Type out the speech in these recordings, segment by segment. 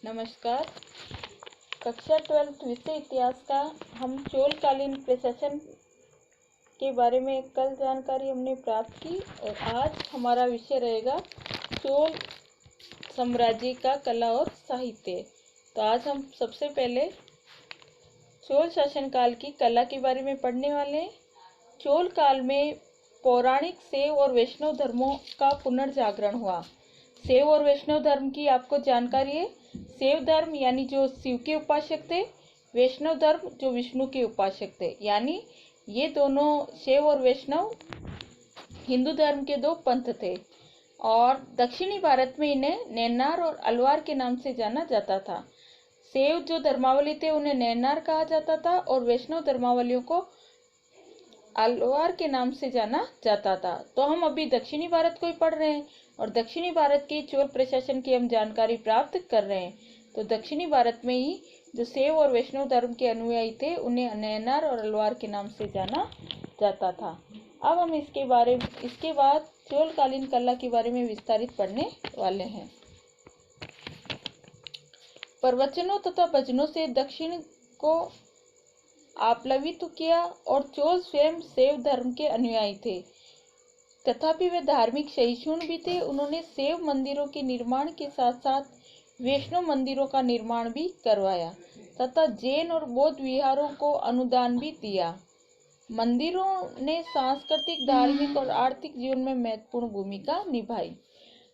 नमस्कार। कक्षा 12 विषय इतिहास का हम चोलकालीन प्रशासन के बारे में कल जानकारी हमने प्राप्त की और आज हमारा विषय रहेगा चोल साम्राज्य का कला और साहित्य। तो आज हम सबसे पहले चोल शासनकाल की कला के बारे में पढ़ने वाले हैं। चोल काल में पौराणिक शैव और वैष्णव धर्मों का पुनर्जागरण हुआ। शैव और वैष्णव धर्म की आपको जानकारी है। शैव धर्म यानी जो शिव के उपासक थे, वैष्णव धर्म जो विष्णु के उपासक थे, यानी ये दोनों शैव और वैष्णव हिंदू धर्म के दो पंथ थे और दक्षिणी भारत में इन्हें नैनार और अलवार के नाम से जाना जाता था। शैव जो धर्मावली थे उन्हें नैनार कहा जाता था और वैष्णव धर्मावलियों को अलवार के नाम से जाना जाता था। तो हम अभी दक्षिणी भारत को ही पढ़ रहे हैं और दक्षिणी भारत के चोल प्रशासन की हम जानकारी प्राप्त कर रहे हैं। तो दक्षिणी भारत में ही जो शैव और वैष्णव धर्म के अनुयायी थे उन्हें नैनार और अलवार के नाम से जाना जाता था। अब हम इसके बाद चोलकालीन कला के बारे में विस्तारित पढ़ने वाले हैं। प्रवचनों तथा भजनों से दक्षिण को आप्लावित किया और चोल स्वयं शैव धर्म के अनुयायी थे, तथापि वे धार्मिक सहिष्णु भी थे। उन्होंने शैव मंदिरों के निर्माण के साथ साथ वैष्णव मंदिरों का निर्माण भी करवाया तथा जैन और बौद्ध विहारों को अनुदान भी दिया। मंदिरों ने सांस्कृतिक, धार्मिक और आर्थिक जीवन में महत्वपूर्ण भूमिका निभाई।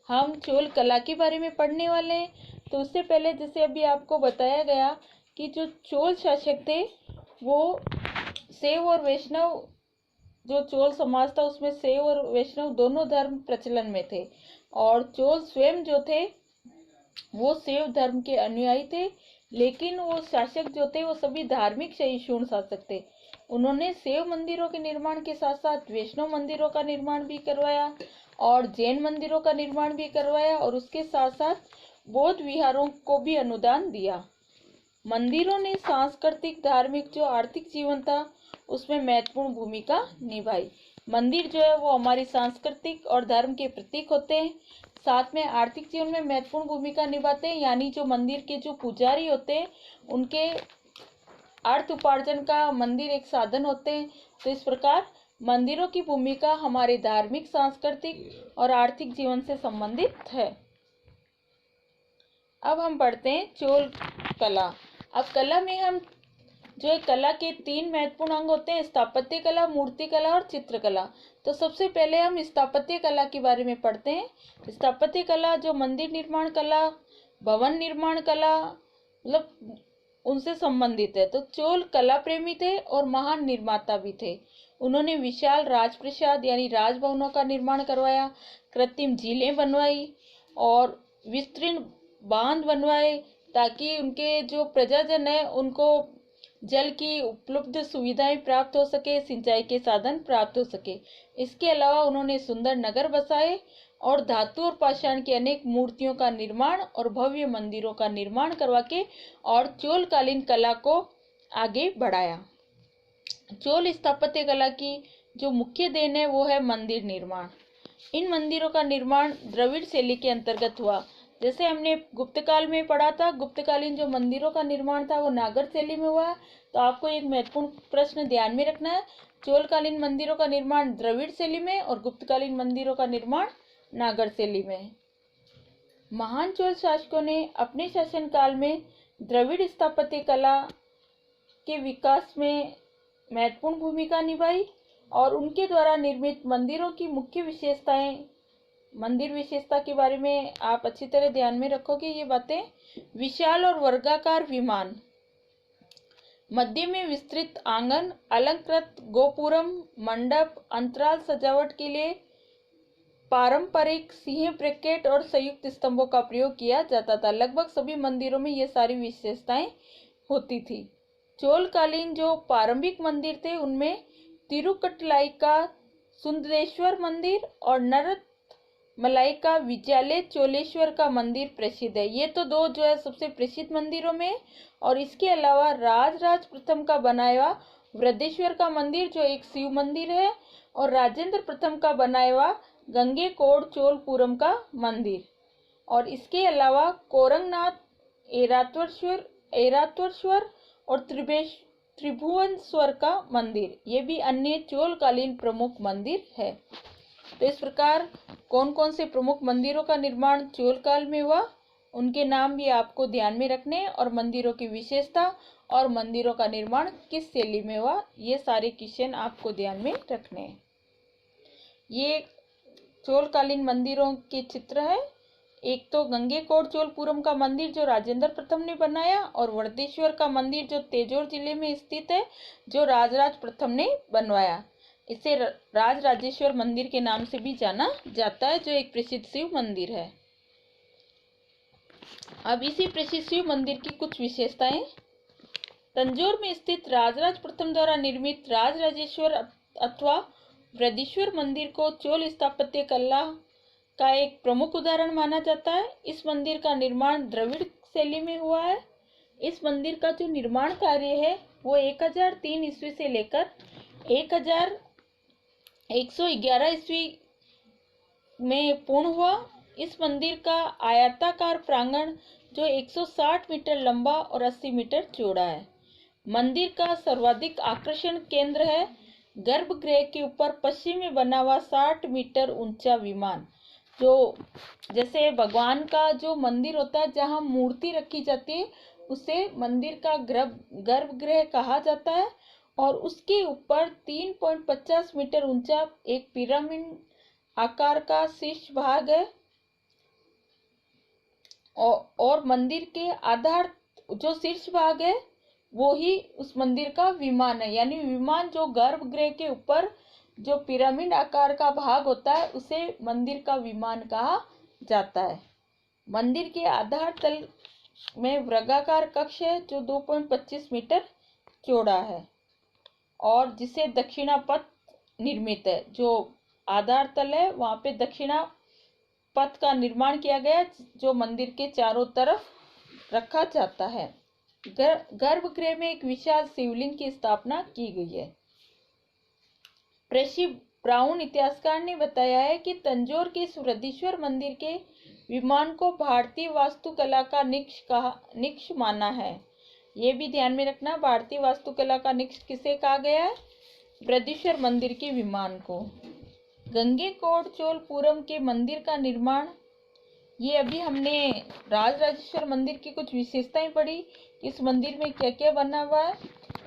हम चोल कला के बारे में पढ़ने वाले हैं। तो उससे पहले जैसे अभी आपको बताया गया कि जो चोल शासक थे वो शैव और वैष्णव, जो चोल समाज था उसमें शैव और वैष्णव दोनों धर्म प्रचलन में थे और चोल स्वयं जो थे वो शैव धर्म के अनुयायी थे, लेकिन वो शासक जो थे वो सभी धार्मिक सहिष्णु शासक थे। उन्होंने शैव मंदिरों के निर्माण के साथ साथ वैष्णव मंदिरों का निर्माण भी करवाया और जैन मंदिरों का निर्माण भी करवाया और उसके साथ साथ बौद्ध विहारों को भी अनुदान दिया। मंदिरों ने सांस्कृतिक, धार्मिक, जो आर्थिक जीवन था उसमें महत्वपूर्ण भूमिका निभाई। मंदिर जो है वो हमारी सांस्कृतिक और धर्म के प्रतीक होते हैं, साथ में आर्थिक जीवन में महत्वपूर्ण भूमिका निभाते हैं, यानी जो मंदिर के जो पुजारी होते हैं उनके अर्थ उपार्जन का मंदिर एक साधन होते हैं। तो इस प्रकार मंदिरों की भूमिका हमारे धार्मिक, सांस्कृतिक और आर्थिक जीवन से संबंधित है। अब हम पढ़ते हैं चोल कला। अब कला में हम जो है कला के 3 महत्वपूर्ण अंग होते हैं, स्थापत्य कला, मूर्ति कला और चित्रकला। तो सबसे पहले हम स्थापत्य कला के बारे में पढ़ते हैं। स्थापत्य कला जो मंदिर निर्माण कला, भवन निर्माण कला मतलब उनसे संबंधित है। तो चोल कला प्रेमी थे और महान निर्माता भी थे। उन्होंने विशाल राजप्रासाद यानी राजभवनों का निर्माण करवाया, कृत्रिम झीलें बनवाई और विस्तृत बांध बनवाए ताकि उनके जो प्रजाजन है उनको जल की उपलब्ध सुविधाएं प्राप्त हो सके, सिंचाई के साधन प्राप्त हो सके। इसके अलावा उन्होंने सुंदर नगर बसाए और धातु और पाषाण की अनेक मूर्तियों का निर्माण और भव्य मंदिरों का निर्माण करवा के और चोलकालीन कला को आगे बढ़ाया। चोल स्थापत्य कला की जो मुख्य देन है वो है मंदिर निर्माण। इन मंदिरों का निर्माण द्रविड़ शैली के अंतर्गत हुआ। जैसे हमने गुप्तकाल में पढ़ा था, गुप्तकालीन जो मंदिरों का निर्माण था वो नागर शैली में हुआ। तो आपको एक महत्वपूर्ण प्रश्न ध्यान में रखना है, चोलकालीन मंदिरों का निर्माण द्रविड़ शैली में और गुप्तकालीन मंदिरों का निर्माण नागर शैली में। महान चोल शासकों ने अपने शासनकाल में द्रविड़ स्थापत्य कला के विकास में महत्वपूर्ण भूमिका निभाई और उनके द्वारा निर्मित मंदिरों की मुख्य विशेषताएं, मंदिर विशेषता के बारे में आप अच्छी तरह ध्यान में रखोगे ये बातें। विशाल और वर्गाकार विमान, मध्य में विस्तृत आंगन, अलंकृत गोपुरम, मंडप, अंतराल सजावट के लिए पारंपरिक सिंह ब्रैकेट और संयुक्त स्तंभों का प्रयोग किया जाता था। लगभग सभी मंदिरों में ये सारी विशेषताएं होती थी। चोलकालीन जो प्रारंभिक मंदिर थे उनमें तिरुकटलाई का सुंदरेश्वर मंदिर और नरतमलाई का विजयालय चोलेश्वर का मंदिर प्रसिद्ध है। ये तो दो जो है सबसे प्रसिद्ध मंदिरों में। और इसके अलावा राज प्रथम का बनाया हुआ वृद्धेश्वर का मंदिर जो एक शिव मंदिर है और राजेंद्र प्रथम का बनाया हुआ गंगेकोंड चोलपुरम का मंदिर। और इसके अलावा कोरंगनाथ ऐरावतेश्वर और त्रिभुवनेश्वर का मंदिर, ये भी अन्य चोलकालीन प्रमुख मंदिर है। तो इस प्रकार कौन कौन से प्रमुख मंदिरों का निर्माण चोल काल में हुआ, उनके नाम भी आपको ध्यान में रखने हैं, और मंदिरों की विशेषता और मंदिरों का निर्माण किस शैली में हुआ, ये सारे क्वेश्चन आपको ध्यान में रखने हैं। ये चोलकालीन मंदिरों के चित्र है। एक तो गंगेकोट चोलपुरम का मंदिर जो राजेंद्र प्रथम ने बनाया, और वर्देश्वर का मंदिर जो तेजोर जिले में स्थित है, जो राजराज प्रथम ने बनवाया। इसे राजराजेश्वर मंदिर के नाम से भी जाना जाता है, जो एक प्रसिद्ध शिव मंदिर है। अब इसी प्रसिद्ध शिव मंदिर की कुछ विशेषताएं। तंजौर में स्थित राजराज प्रथम द्वारा निर्मित राजराजेश्वर अथवा वृद्धेश्वर मंदिर को चोल स्थापत्य कला का एक प्रमुख उदाहरण माना जाता है। इस मंदिर का निर्माण द्रविड़ शैली में हुआ है। इस मंदिर का जो निर्माण कार्य है वो 1003 ईस्वी से लेकर 1111 ईस्वी में पूर्ण हुआ। इस मंदिर का आयताकार प्रांगण जो 160 मीटर लंबा और 80 मीटर चौड़ा है। मंदिर का सर्वाधिक आकर्षण केंद्र है गर्भगृह के ऊपर पश्चिम में बना हुआ 60 मीटर ऊंचा विमान, जो जैसे भगवान का जो मंदिर होता है जहाँ मूर्ति रखी जाती है उसे मंदिर का गर्भगृह कहा जाता है। और उसके ऊपर 3.50 मीटर ऊंचा एक पिरामिड आकार का शीर्ष भाग है, और मंदिर के आधार जो शीर्ष भाग है वो ही उस मंदिर का विमान है। यानी विमान जो गर्भगृह के ऊपर जो पिरामिड आकार का भाग होता है उसे मंदिर का विमान कहा जाता है। मंदिर के आधार तल में वर्गाकार कक्ष है जो 2.25 मीटर चौड़ा है, और जिसे दक्षिणा पथ निर्मित है। जो आधार तल है वहां पे दक्षिणा पथ का निर्माण किया गया जो मंदिर के चारों तरफ रखा जाता है। गर्भगृह में एक विशाल शिवलिंग की स्थापना की गई है। प्रेसी ब्राउन इतिहासकार ने बताया है कि तंजौर के वृद्धेश्वर मंदिर के विमान को भारतीय वास्तुकला का निक्ष माना है। ये भी ध्यान में रखना, भारतीय वास्तुकला का निक्ष किसे कहा गया है? वृद्धेश्वर मंदिर के विमान को। गंगेकोट चोलपुरम के मंदिर का निर्माण, ये अभी हमने राजराजेश्वर मंदिर की कुछ विशेषताएं पढ़ी, इस मंदिर में क्या क्या बना हुआ है।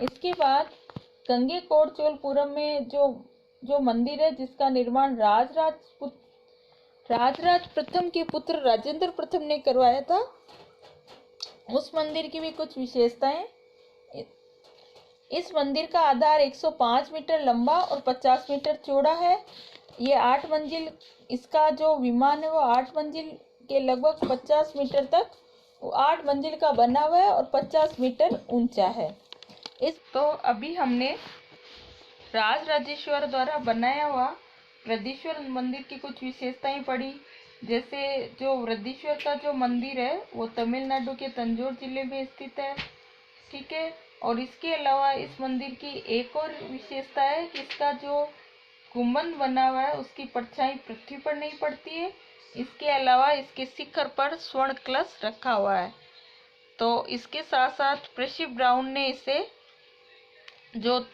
इसके बाद गंगेकोट चोलपुरम में जो मंदिर है जिसका निर्माण राजराज प्रथम के पुत्र राजेंद्र प्रथम ने करवाया था, उस मंदिर की भी कुछ विशेषताएं। इस मंदिर का आधार 105 मीटर लंबा और 50 मीटर चौड़ा है। ये 8 मंजिल, इसका जो विमान है वो 8 मंजिल के लगभग 50 मीटर तक, वो 8 मंजिल का बना हुआ है और 50 मीटर ऊंचा है। तो अभी हमने राजराजेश्वर द्वारा बनाया हुआ वृद्धेश्वर मंदिर की कुछ विशेषताएं पढ़ी। जैसे जो वृद्धेश्वर का जो मंदिर है वो तमिलनाडु के तंजौर जिले में स्थित है, ठीक है। और इसके अलावा इस मंदिर की एक और विशेषता है कि इसका जो गुंबद बना हुआ है उसकी परछाई पृथ्वी पर नहीं पड़ती है। इसके अलावा इसके शिखर पर स्वर्ण कलश रखा हुआ है। तो इसके साथ साथ प्रेसी ब्राउन ने इसे जो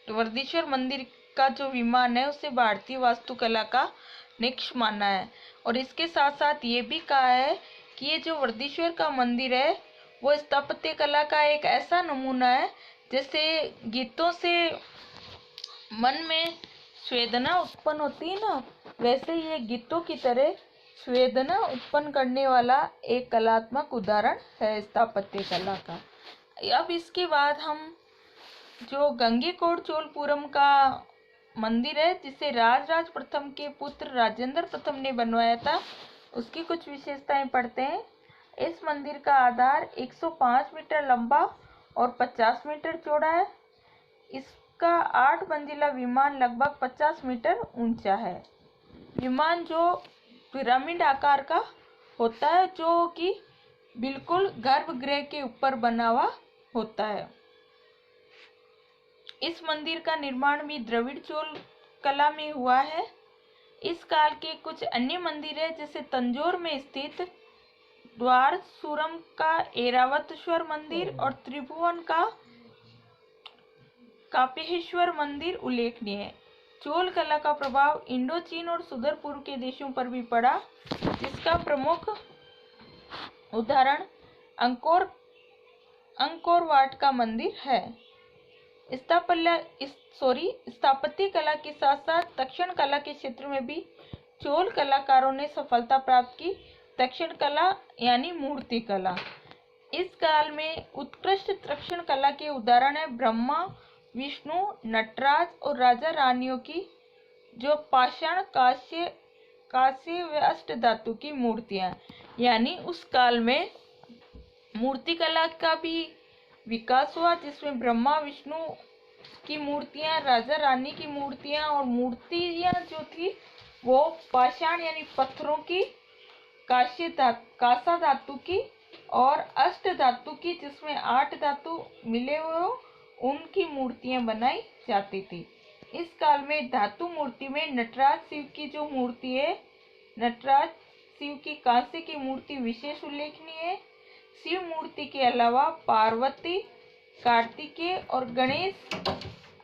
वृद्धेश्वर मंदिर का जो विमान है उसे भारतीय वास्तुकला का निक्ष माना है। और इसके साथ साथ ये भी कहा है कि ये जो वृद्धेश्वर का मंदिर है वो स्थापत्य कला का एक ऐसा नमूना है जैसे गीतों से मन में संवेदना उत्पन्न होती है ना, वैसे ये गीतों की तरह संवेदना उत्पन्न करने वाला एक कलात्मक उदाहरण है स्थापत्य कला का। अब इसके बाद हम जो गंगेकोट चोलपुरम का मंदिर है जिसे राजराज प्रथम के पुत्र राजेंद्र प्रथम ने बनवाया था, उसकी कुछ विशेषताएं पढ़ते हैं। इस मंदिर का आधार 105 मीटर लंबा और 50 मीटर चौड़ा है। इसका 8 मंजिला विमान लगभग 50 मीटर ऊंचा है। विमान जो पिरामिड आकार का होता है जो कि बिल्कुल गर्भगृह के ऊपर बना हुआ होता है। इस मंदिर का निर्माण भी द्रविड़ चोल कला में हुआ है। इस काल के कुछ अन्य मंदिर है जैसे तंजौर में स्थित द्वारसूरम का ऐरावतेश्वर मंदिर और त्रिभुवन का कापिहेश्वर मंदिर उल्लेखनीय है। चोल कला का प्रभाव इंडो चीन और सुदूर पूर्व के देशों पर भी पड़ा, जिसका प्रमुख उदाहरण अंकोर वाट का मंदिर है। स्थापत्य कला के साथ साथ दक्षिण कला के क्षेत्र में भी चोल कलाकारों ने सफलता प्राप्त की। दक्षिण कला यानी मूर्ति कला। इस काल में उत्कृष्ट दक्षिण कला के उदाहरण है ब्रह्मा, विष्णु, नटराज और राजा रानियों की जो पाषाण, कांस्य व अष्ट धातु की मूर्तियां, यानी उस काल में मूर्ति कला का भी विकास हुआ, जिसमें ब्रह्मा विष्णु की मूर्तियां, राजा रानी की मूर्तियां और मूर्तियां जो थी वो पाषाण यानी पत्थरों की, कांसा धातु की और अष्ट धातु की, जिसमें 8 धातु मिले हुए हो, उनकी मूर्तियां बनाई जाती थी। इस काल में धातु मूर्ति में नटराज शिव की जो मूर्ति है, नटराज शिव की कांसे की मूर्ति विशेष उल्लेखनीय है। शिव मूर्ति के अलावा पार्वती, कार्तिकेय और गणेश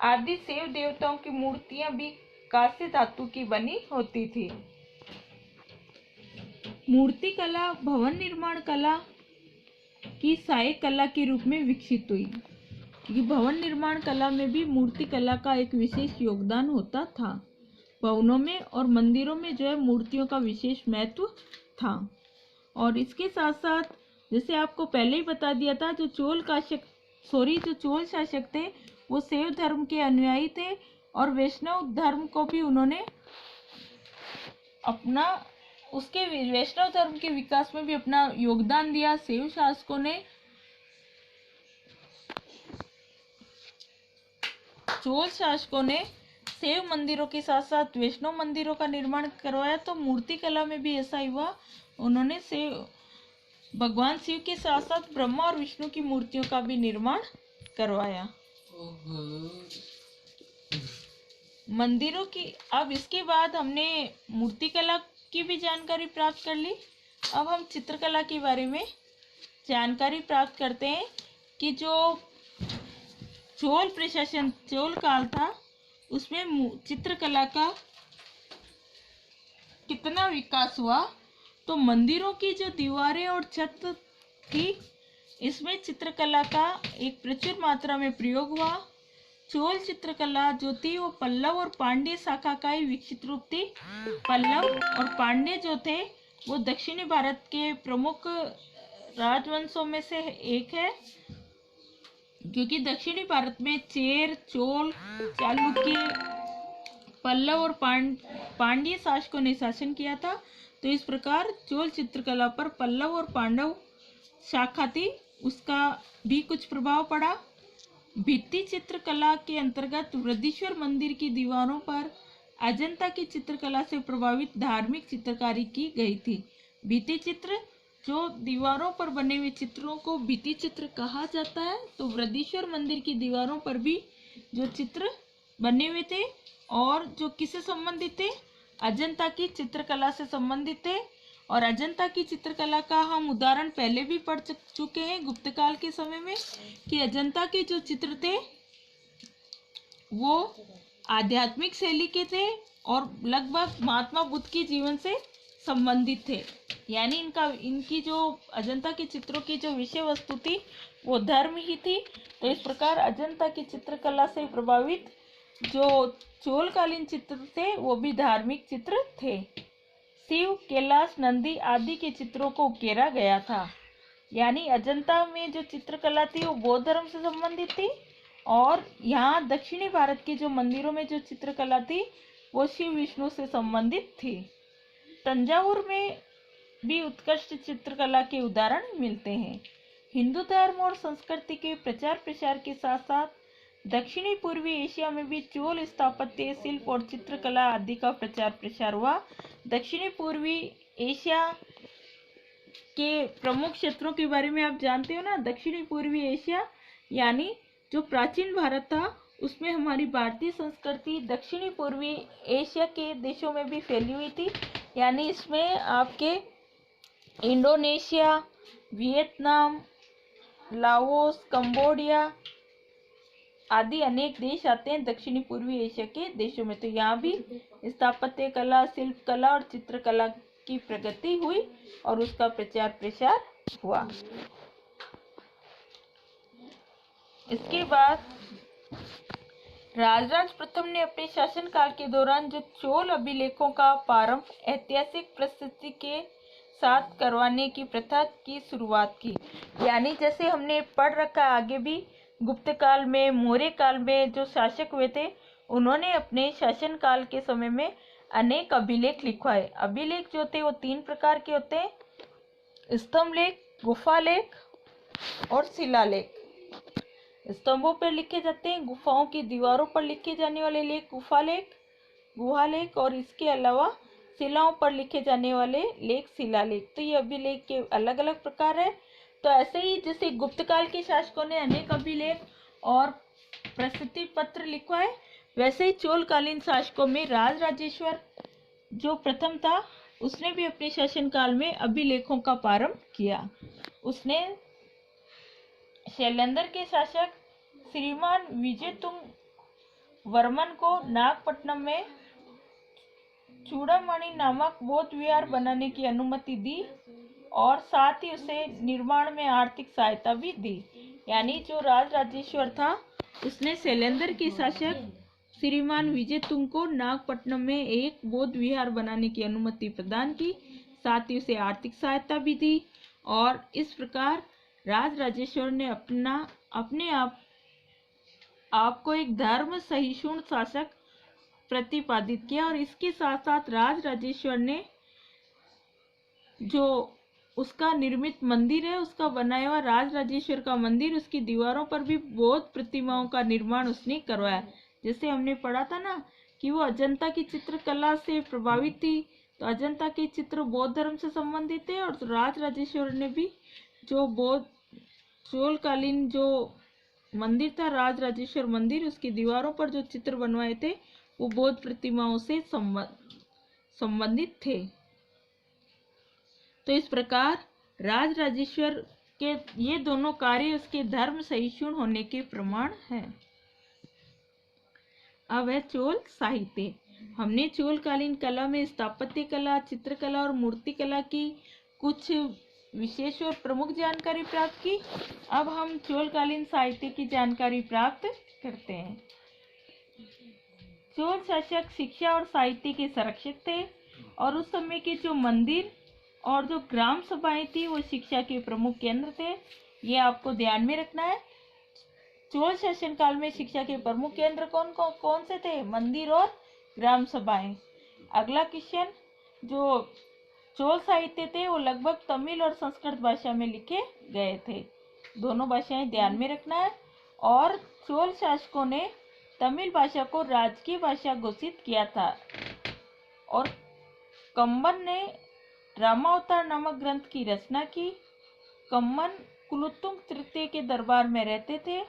आदि शिव देवताओं की मूर्तियां भी कांस्य धातु की बनी होती थी। मूर्ति कला भवन निर्माण कला की सहायक कला के रूप में विकसित हुई, क्योंकि भवन निर्माण कला में भी मूर्ति कला का एक विशेष योगदान होता था। भवनों में और मंदिरों में जो है मूर्तियों का विशेष महत्व था। और इसके साथ साथ जैसे आपको पहले ही बता दिया था, जो चोल शासक थे वो शैव धर्म के अनुयायी थे और वैष्णव धर्म को भी उन्होंने वैष्णव धर्म के विकास में भी अपना योगदान दिया। शैव शासकों ने चोल शासकों ने शैव मंदिरों के साथ साथ वैष्णव मंदिरों का निर्माण करवाया, तो मूर्ति कला में भी ऐसा ही हुआ। उन्होंने भगवान शिव के साथ साथ ब्रह्मा और विष्णु की मूर्तियों का भी निर्माण करवाया। मंदिरों की, अब इसके बाद हमने मूर्ति कला की भी जानकारी प्राप्त कर ली। अब हम चित्रकला के बारे में जानकारी प्राप्त करते हैं कि जो चोल काल था उसमें चित्रकला का कितना विकास हुआ। तो मंदिरों की जो दीवारें और छत थी, इसमें चित्रकला का एक प्रचुर मात्रा में प्रयोग हुआ। चोल चित्रकला जो थी वो पल्लव और पांड्य शाखा का ही विकसित रूप थी। पल्लव और पांड्य जो थे वो दक्षिणी भारत के प्रमुख राजवंशों में से एक है, क्योंकि दक्षिणी भारत में चेर, चोल, चालुक्य, पल्लव और पांड्य शासकों ने शासन किया था। तो इस प्रकार चोल चित्रकला पर पल्लव और पांडव शाखा थी, उसका भी कुछ प्रभाव पड़ा। भित्ति चित्रकला के अंतर्गत वृद्धीश्वर मंदिर की दीवारों पर अजंता की चित्रकला से प्रभावित धार्मिक चित्रकारी की गई थी। भित्ति चित्र, जो दीवारों पर बने हुए चित्रों को भित्ति चित्र कहा जाता है। तो वृद्धीश्वर मंदिर की दीवारों पर भी जो चित्र बने हुए थे और जो किससे संबंधित थे, अजंता की चित्रकला से संबंधित थे। और अजंता की चित्रकला का हम उदाहरण पहले भी पढ़ चुके हैं गुप्त काल के समय में, कि अजंता के जो चित्र थे वो आध्यात्मिक शैली के थे और लगभग महात्मा बुद्ध के जीवन से संबंधित थे। यानी इनकी जो अजंता के चित्रों की जो विषय वस्तु थी वो धर्म ही थी। तो इस प्रकार अजंता की चित्रकला से प्रभावित जो चोलकालीन चित्र थे वो भी धार्मिक चित्र थे। शिव, कैलाश, नंदी आदि के चित्रों को उकेरा गया था। यानी अजंता में जो चित्रकला थी वो बौद्ध धर्म से संबंधित थी और यहाँ दक्षिणी भारत के जो मंदिरों में जो चित्रकला थी वो शिव विष्णु से संबंधित थी। तंजावुर में भी उत्कृष्ट चित्रकला के उदाहरण मिलते हैं। हिंदू धर्म और संस्कृति के प्रचार प्रसार के साथ साथ दक्षिणी पूर्वी एशिया में भी चोल स्थापत्य, शिल्प और चित्रकला आदि का प्रचार प्रसार हुआ। दक्षिणी पूर्वी एशिया के प्रमुख क्षेत्रों के बारे में आप जानते हो ना। दक्षिणी पूर्वी एशिया यानी जो प्राचीन भारत था उसमें हमारी भारतीय संस्कृति दक्षिणी पूर्वी एशिया के देशों में भी फैली हुई थी। यानी इसमें आपके इंडोनेशिया, वियतनाम, लाओस, कंबोडिया आदि अनेक देश आते हैं दक्षिणी पूर्वी एशिया के देशों में। तो यहाँ भी स्थापत्य कला, शिल्प कला और चित्रकला की प्रगति हुई और उसका प्रचार प्रसार हुआ। इसके बाद राजराज प्रथम ने अपने शासनकाल के दौरान जो चोल अभिलेखों का प्रारंभ ऐतिहासिक प्रस्तुति के साथ करवाने की प्रथा की शुरुआत की। यानी जैसे हमने पढ़ रखा आगे भी, गुप्त काल में, मौर्य काल में जो शासक हुए थे उन्होंने अपने शासनकाल के समय में अनेक अभिलेख लिखवाए। अभिलेख जो थे वो 3 प्रकार के होते हैं, स्तंभ लेख, गुफा लेख और शिलालेख। स्तंभों पर लिखे जाते हैं, गुफाओं की दीवारों पर लिखे जाने वाले लेख गुफा लेख और इसके अलावा शिलाओं पर लिखे जाने वाले लेख शिलालेख। तो ये अभिलेख के अलग अलग प्रकार है। तो ऐसे ही जैसे गुप्त काल के शासकों ने अनेक अभिलेख और प्रशस्ति पत्र लिखवाए, वैसे ही चोलकालीन शासकों में राजराजेश्वर जो प्रथम था उसने भी अपने शासनकाल में अभिलेखों का प्रारंभ किया। उसने शैलेंद्र के शासक श्रीमान विजयतुंग वर्मन को नागपट्टनम में चूड़ामणि नामक बौद्ध विहार बनाने की अनुमति दी और साथ ही उसे निर्माण में आर्थिक सहायता भी दी। यानी जो राजराजेश्वर था उसने शैलेंद्र के शासक श्रीमान विजयतुंग को नागपट्टनम में एक बौद्ध विहार बनाने की अनुमति प्रदान की, साथ ही उसे आर्थिक सहायता भी दी और इस प्रकार राजराजेश्वर ने अपने आप को एक धर्म सहिष्णु शासक प्रतिपादित किया। और इसके साथ साथ राजराजेश्वर ने जो उसका निर्मित मंदिर है, उसका बनाया हुआ राजराजेश्वर का मंदिर, उसकी दीवारों पर भी बौद्ध प्रतिमाओं का निर्माण उसने करवाया। जैसे हमने पढ़ा था ना कि वो अजंता की चित्रकला से प्रभावित थी, तो अजंता के चित्र बौद्ध धर्म से संबंधित है और राजराजेश्वर ने भी जो बौद्ध चोलकालीन जो मंदिर था राजराजेश्वर मंदिर, उसकी दीवारों पर जो चित्र बनवाए थे वो बौद्ध प्रतिमाओं से संबंधित थे। तो इस प्रकार राजराजेश्वर के ये दोनों कार्य उसके धर्म सहिष्णु होने के प्रमाण हैं। अब है चोल साहित्य। हमने चोलकालीन कला में स्थापत्य कला, चित्रकला और मूर्तिकला की कुछ विशेष और प्रमुख जानकारी प्राप्त की। अब हम चोलकालीन साहित्य की जानकारी प्राप्त करते हैं। चोल शासक शिक्षा और साहित्य के संरक्षक थे और उस समय के जो मंदिर और जो ग्राम सभाएं थी वो शिक्षा के प्रमुख केंद्र थे। ये आपको ध्यान में रखना है। चोल शासन काल में शिक्षा के प्रमुख केंद्र कौन से थे? मंदिर और ग्राम सभाएं। अगला क्वेश्चन, जो चोल साहित्य थे वो लगभग तमिल और संस्कृत भाषा में लिखे गए थे। दोनों भाषाएं ध्यान में रखना है। और चोल शासकों ने तमिल भाषा को राजकीय भाषा घोषित किया था और कम्बन ने रामावतार नामक ग्रंथ की रचना की। कम्बन कुलोत्तुंग तृतीय के दरबार में रहते थे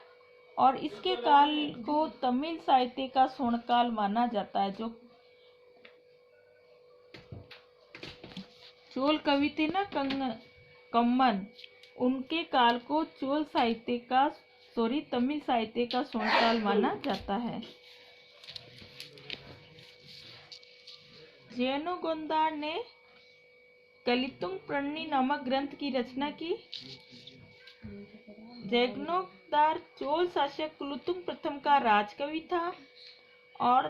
और इसके काल को तमिल साहित्य का स्वर्णकाल माना जाता है। जो चोल कवि थे ना कम्बन, उनके काल को चोल साहित्य का तमिल साहित्य का स्वर्णकाल माना जाता है। जैनुगोंदार ने कलितुंग प्रणि नामक ग्रंथ की रचना की। जैनुगोंदार चोल शासक कुलोत्तुंग प्रथम का राजकवि था और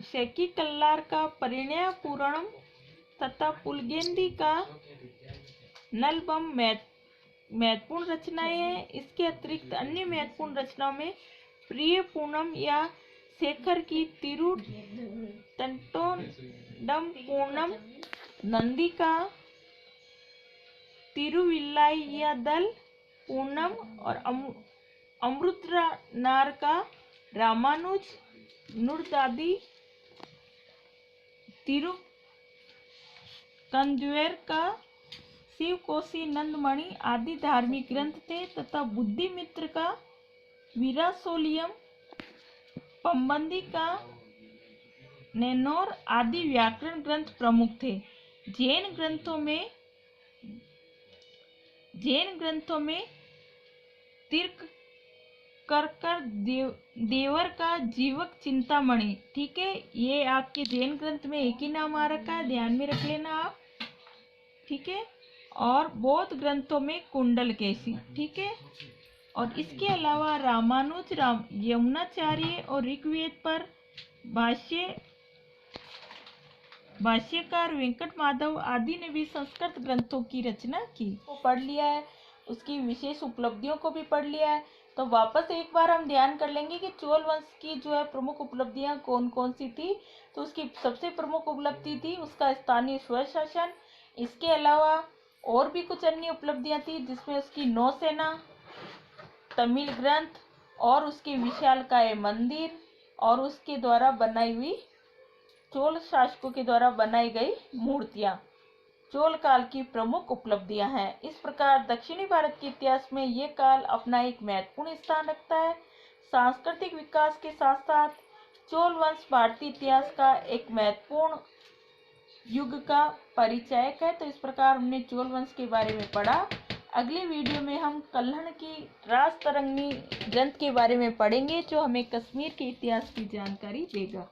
शैकी कल्लार का परिणय पुराणम तथा पुलगेंदी का नलबम महत्वपूर्ण रचनाएं हैं। इसके अतिरिक्त अन्य महत्वपूर्ण रचनाओं में प्रिय पूर्णम या शेखर की तिरुतंटोंडम पूर्णम, नंदी का तिरुविल्लायदल पूर्णम और अमृतनार का रामानुज नुरदादी, तिरुकंदुएर का शिवकोशी नंदमणि आदि धार्मिक ग्रंथ थे तथा बुद्धिमित्र का वीरासोलियम, पंबंदी का नैनोर आदि व्याकरण ग्रंथ प्रमुख थे। जैन ग्रंथों में तीर्थ कर देवर का जीवक चिंतामणि, ठीक है, ये आपके जैन ग्रंथ में एक ही नाम आ रखा है, ध्यान में रख लेना आप, ठीक है। और बौद्ध ग्रंथों में कुंडलकेशी, ठीक है। और इसके अलावा रामानुज यमुनाचार्य और ऋग्वेद पर भाष्यकार वेंकट माधव आदि ने भी संस्कृत ग्रंथों की रचना की, वो पढ़ लिया है, उसकी विशेष उपलब्धियों को भी पढ़ लिया है। तो वापस एक बार हम ध्यान कर लेंगे कि चोल वंश की जो है प्रमुख उपलब्धियां कौन कौन सी थी। तो उसकी सबसे प्रमुख उपलब्धि थी उसका स्थानीय स्वशासन। इसके अलावा और भी कुछ अन्य उपलब्धियां थी, जिसमें उसकी नौसेना, तमिल ग्रंथ और उसके विशालकाय मंदिर और उसके द्वारा बनाई हुई चोल शासकों के द्वारा बनाई गई मूर्तियां चोल काल की प्रमुख उपलब्धियां हैं। इस प्रकार दक्षिणी भारत के इतिहास में ये काल अपना एक महत्वपूर्ण स्थान रखता है। सांस्कृतिक विकास के साथ साथ चोल वंश भारतीय इतिहास का एक महत्वपूर्ण युग का परिचायक है। तो इस प्रकार हमने चोल वंश के बारे में पढ़ा। अगले वीडियो में हम कल्हण की राजतरंगिणी ग्रंथ के बारे में पढ़ेंगे, जो हमें कश्मीर के इतिहास की जानकारी देगा।